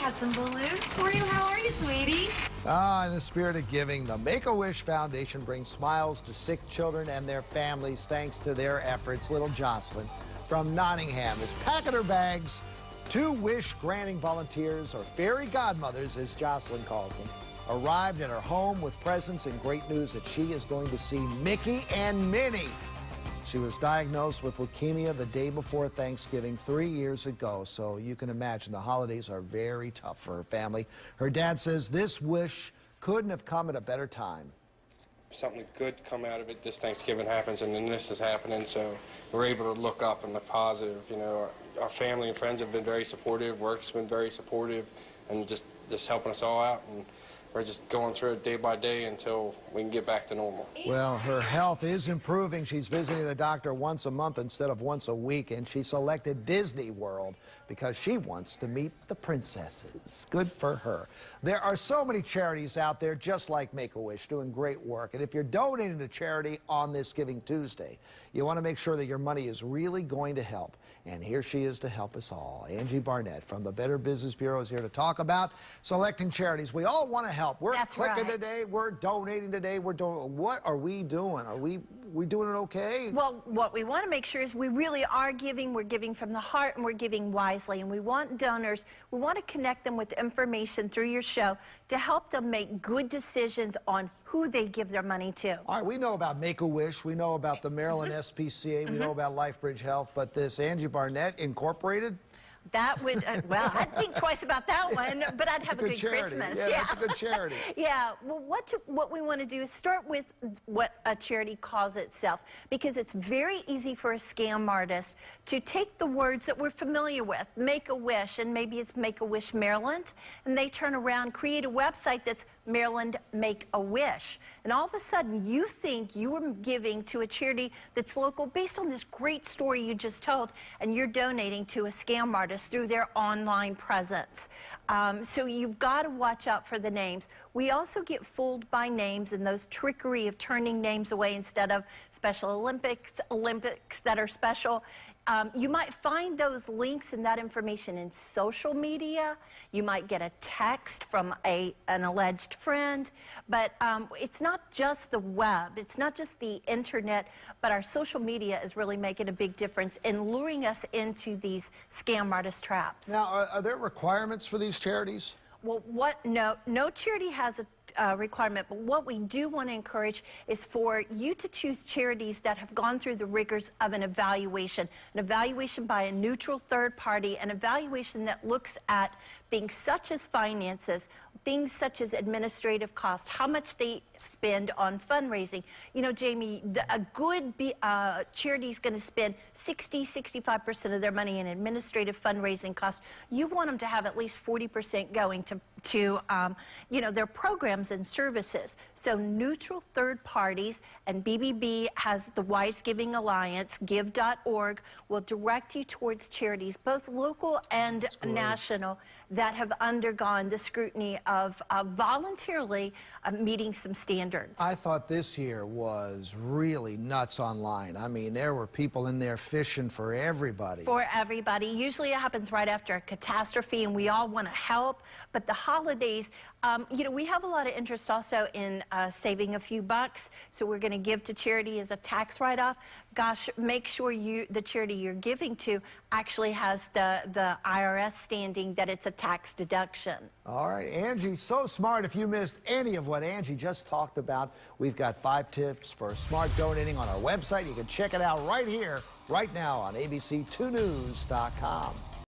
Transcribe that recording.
got some balloons for you. How are you, sweetie? In the spirit of giving, the Make-A-Wish Foundation brings smiles to sick children and their families thanks to their efforts. Little Jocelyn from Nottingham is packing her bags. 2 wish-granting volunteers, or fairy godmothers, as Jocelyn calls them, arrived at her home with presents and great news that she is going to see Mickey and Minnie. She was diagnosed with leukemia the day before Thanksgiving 3 years ago, so you can imagine the holidays are very tough for her family. Her dad says this wish couldn't have come at a better time. Something good come out of it. This Thanksgiving happens, and then this is happening, so we're able to look up and look positive. You know, our family and friends have been very supportive, work's been very supportive, and just helping us all out. And we're just going through it day by day until we can get back to normal. Well, her health is improving. She's visiting the doctor once a month instead of once a week, and she selected Disney World because she wants to meet the princesses. Good for her. There are so many charities out there just like Make-A-Wish doing great work, and if you're donating to charity on this Giving Tuesday, you want to make sure that your money is really going to help. And here she is to help us all. Angie Barnett from the Better Business Bureau is here to talk about selecting charities. We all want to help. We're clicking today. We're donating today. We're doing. What are we doing? Are we doing it okay? Well, what we want to make sure is we really are giving. We're giving from the heart, and we're giving wisely. And we want donors. We want to connect them with information through your show to help them make good decisions on who they give their money to. All right, we know about Make-A-Wish. We know about the Maryland SPCA. We know about LifeBridge Health. But this Angie Barnett Incorporated? That would, well, I'd think twice about that one, but I'd have a good charity. Christmas. Yeah, that's a good charity. Yeah, well, what we want to do is start with what a charity calls itself, because it's very easy for a scam artist to take the words that we're familiar with, Make-A-Wish, and maybe it's Make-A-Wish Maryland, and they turn around, create a website that's Maryland Make-A-Wish. And all of a sudden, you think you are giving to a charity that's local based on this great story you just told, and you're donating to a scam artist through their online presence. So you've got to watch out for the names. We also get fooled by names and those trickery of turning names away instead of Special Olympics that are special. You might find those links and that information in social media. You might get a text from an alleged friend, but it's not just the web, it's not just the internet, but our social media is really making a big difference in luring us into these scam artist traps. Now, are there requirements for these charities? Well, no charity has a requirement, but what we do want to encourage is for you to choose charities that have gone through the rigors of an evaluation by a neutral third party, an evaluation that looks at things such as finances, things such as administrative costs, how much they spend on fundraising. You know, Jamie, a good charity is going to spend 65% of their money in administrative fundraising costs. You want them to have at least 40% going to you know, their programs and services. So neutral third parties, and BBB has the Wise Giving Alliance, give.org, will direct you towards charities, both local and national, that have undergone the scrutiny of voluntarily meeting some standards. I thought this year was really nuts online. I mean, there were people in there fishing for everybody. For everybody. Usually it happens right after a catastrophe, and we all want to help, but the holidays, you know, we have a lot of interest also in saving a few bucks, so we're going to give to charity as a tax write-off. Gosh, make sure the charity you're giving to actually has the IRS standing that it's a tax deduction. All right, Angie, so smart. If you missed any of what Angie just talked about, we've got 5 tips for smart donating on our website. You can check it out right here, right now on ABC2News.com.